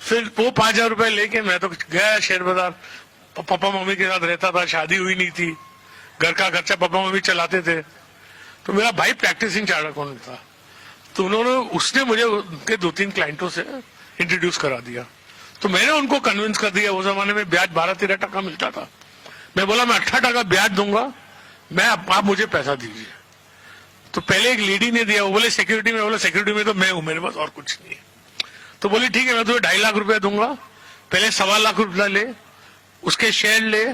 फिर वो 5,000 रुपए लेके मैं तो गया शेयर बाजार। पापा मम्मी के साथ रहता था, शादी हुई नहीं थी, घर का खर्चा पापा मम्मी चलाते थे। तो मेरा भाई प्रैक्टिसिंग चार्टर्ड अकाउंटेंट था, तो उसने मुझे उनके 2-3 क्लाइंटों से इंट्रोड्यूस करा दिया। तो मैंने उनको कन्विंस कर दिया। उस जमाने में ब्याज 12-13 टका मिलता था। मैं बोला मैं 18 टका ब्याज दूंगा, मैं आप मुझे पैसा दीजिए। तो पहले एक लेडी ने दिया, वो बोले सिक्योरिटी में। बोला सिक्योरिटी में तो मैं हूं, मेरे पास और कुछ नहीं है। तो बोली ठीक है, मैं तुम्हें 2.5 लाख रुपया दूंगा, पहले 1.25 लाख रुपया ले, उसके शेयर ले,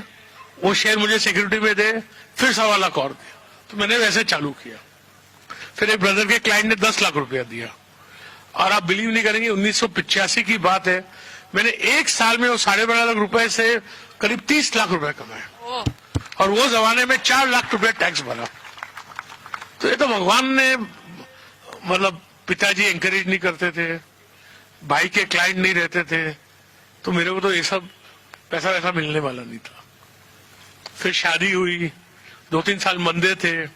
वो शेयर मुझे सिक्योरिटी में दे, फिर 1.25 लाख और दे। तो मैंने वैसे चालू किया। फिर एक ब्रदर के क्लाइंट ने 10 लाख रुपया दिया, और आप बिलीव नहीं करेंगे 1985 की बात है, मैंने एक साल में वो 12.5 लाख रुपए से करीब 30 लाख रुपए कमाए, और वो जमाने में 4 लाख रुपए टैक्स भरा। तो ये तो भगवान ने, मतलब पिताजी एंकरेज नहीं करते थे, भाई के क्लाइंट नहीं रहते थे, तो मेरे को तो ये सब पैसा वैसा मिलने वाला नहीं था। फिर शादी हुई, 2-3 साल मंदे थे।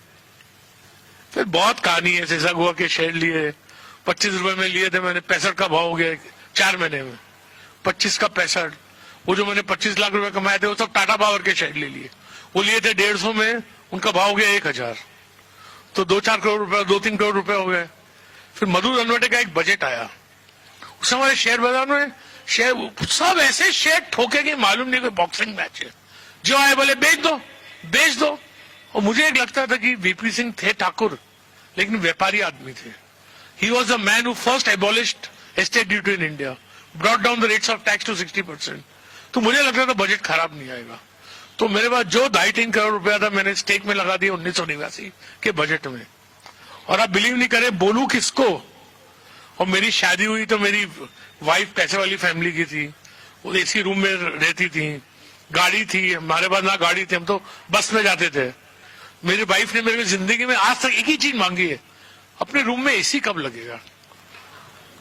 फिर बहुत कहानी है। जैसा हुआ के शेयर लिए, 25 रुपए में लिए थे मैंने, 65 का भाव हो गया 4 महीने में, 25 का 65। वो जो मैंने 25 लाख रुपए कमाए थे वो सब टाटा पावर के शेयर ले लिए। वो लिए थे 150 में, उनका भाव हो गया 1,000, तो 2-4 करोड़ रुपए, 2-3 करोड़ रुपए हो गए। फिर मधु रनवटे का एक बजट आया, उस समय शेयर बाजार में शेयर सब ऐसे शेयर ठोके कि मालूम नहीं, कोई बॉक्सिंग मैच है। जो आए बोले बेच दो बेच दो। और मुझे एक लगता था कि वीपी सिंह थे ठाकुर, लेकिन व्यापारी आदमी थे। He was the man who first abolished estate duty in India, brought down the rates of tax to 60%। तो मुझे लगता था बजट खराब नहीं आएगा। तो मेरे पास जो 2.5-3 करोड़ रुपया था, मैंने स्टेक में लगा दिया 1989 के बजट में। और आप बिलीव नहीं करें, बोलू किसको। और मेरी शादी हुई तो मेरी वाइफ पैसे वाली फैमिली की थी, वो एसी रूम में रहती थी, गाड़ी थी, हमारे पास ना गाड़ी थी, हम तो बस में जाते थे। मेरी वाइफ ने मेरी जिंदगी में आज तक एक ही चीज मांगी है, अपने रूम में एसी कब लगेगा।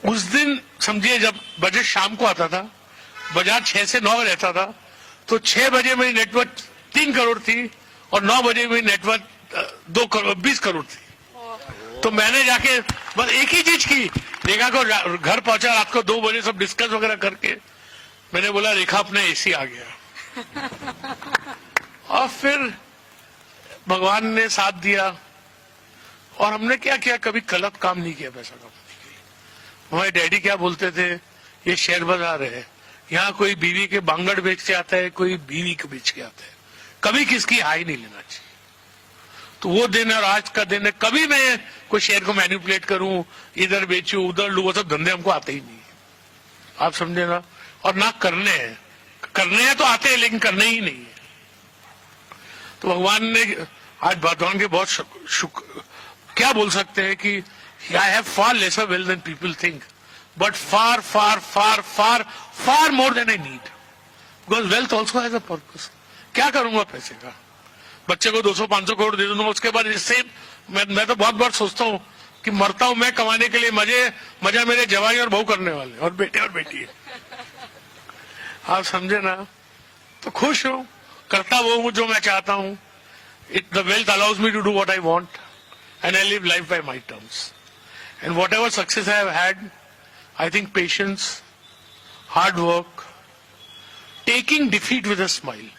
उस दिन समझिए जब बजट शाम को आता था, बाजार 6 से 9 रहता था, तो 6 बजे मेरी नेटवर्क 3 करोड़ थी और 9 बजे मेरी नेटवर्क 2 करोड़ 20 करोड़ थी। तो मैंने जाके बस एक ही चीज की, रेखा को घर पहुंचा रात को 2 बजे, सब डिस्कस वगैरह करके मैंने बोला रेखा अपना एसी आ गया। और फिर भगवान ने साथ दिया, और हमने क्या किया, कभी गलत काम नहीं किया पैसा कमाने के लिए। हमारे डैडी क्या बोलते थे, ये शेयर बाजार है, यहाँ कोई बीवी के बांगड़ बेच के आता है, कोई बीवी को बेच के आता है, कभी किसकी हाई नहीं लेना चाहिए। तो वो दिन और आज का दिन है, कभी मैं कोई शेयर को मैनिपुलेट करूं, इधर बेचूं उधर लूं, वो सब धंधे हमको आते ही नहीं है, आप समझे ना। और ना करने हैं तो आते हैं, लेकिन करने ही नहीं है। तो भगवान ने आज भगवान के बहुत क्या बोल सकते हैं कि I have far lesser wealth than people think, but far far far far far more than I need, because wealth also has a purpose. क्या करूंगा पैसे का, बच्चे को 200-500 करोड़ दे दूंगा, उसके बाद इससे मैं तो बहुत बार सोचता हूँ कि मरता हूं मैं कमाने के लिए, मजा मेरे जवाई और बहू करने वाले और बेटे और बेटी है, आप समझे ना। तो खुश हूं, करता वो हूं जो मैं चाहता हूं। The wealth allows me to do what I want and I live life by my terms, and whatever success I have had, I think patience, hard work, taking defeat with a smile.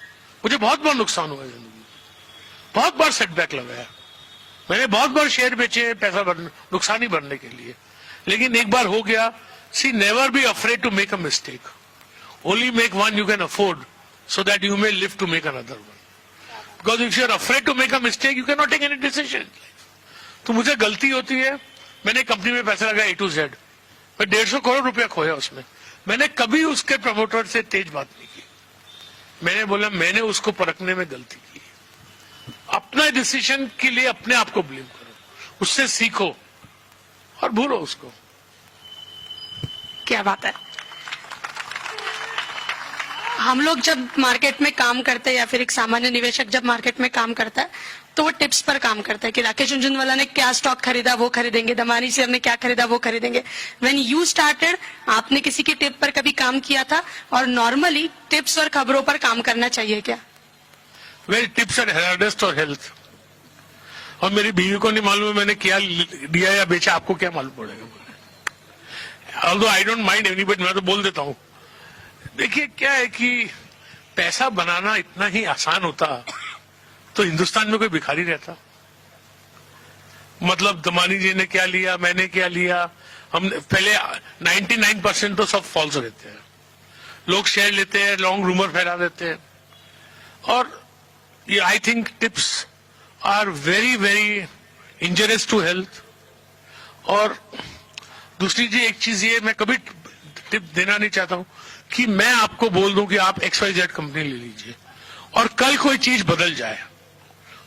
मुझे बहुत बार नुकसान हुआ है जिंदगी, बहुत बार setback लगा है, मैंने बहुत बार शेयर बेचे पैसा नुकसान ही भरने के लिए, लेकिन एक बार हो गया। See never be afraid to make a mistake, only make one you can afford so that you may live to make another one, because if you are afraid to make a mistake you cannot take any decision in life. तो मुझे गलती होती है, मैंने company में पैसा लगाया A to Z, मैं 150 करोड़ रुपया खोया उसमें, मैंने कभी उसके प्रमोटर से तेज बात नहीं की, मैंने बोला मैंने उसको परखने में गलती की। अपना डिसीजन के लिए अपने आप को ब्लेम करो, उससे सीखो और भूलो उसको। क्या बात है। हम लोग जब मार्केट में काम करते हैं या फिर एक सामान्य निवेशक जब मार्केट में काम करता है तो वो टिप्स पर काम करता है कि राकेश झुनझुनवाला ने क्या स्टॉक खरीदा वो खरीदेंगे, दमानी सर ने क्या खरीदा वो खरीदेंगे। व्हेन यू स्टार्टेड, आपने किसी की टिप पर कभी काम किया था? और नॉर्मली टिप्स और खबरों पर काम करना चाहिए क्या? वेरी टिप्स एंड हार्डेस्ट और हेल्थ। और मेरी बीवी को नहीं मालूम है मैंने क्या दिया या बेचा, आपको क्या मालूम पड़ेगा। Although I don't mind anybody, मैं तो बोल देता हूं। देखिए क्या है कि पैसा बनाना इतना ही आसान होता तो हिंदुस्तान में कोई भिखारी रहता? मतलब दमानी जी ने क्या लिया, मैंने क्या लिया, हम पहले 99% तो सब फॉल्स रहते हैं। लोग शेयर लेते हैं, लॉन्ग रूमर फैला देते हैं, और ये I think tips are very very injurious to health. और दूसरी जी एक चीज ये, मैं कभी टिप देना नहीं चाहता हूं कि मैं आपको बोल दूं कि आप XYZ कंपनी ले लीजिए और कल कोई चीज बदल जाए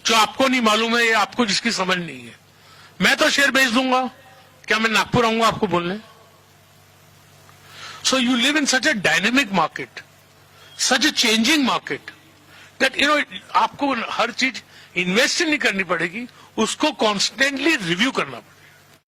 जो आपको नहीं मालूम है या आपको जिसकी समझ नहीं है, मैं तो शेयर बेच दूंगा। क्या मैं नागपुर आऊंगा आपको बोलने? So you live in such a dynamic market, such a changing market, that आपको हर चीज इन्वेस्ट नहीं करनी पड़ेगी, उसको कॉन्स्टेंटली रिव्यू करना पड़ेगा।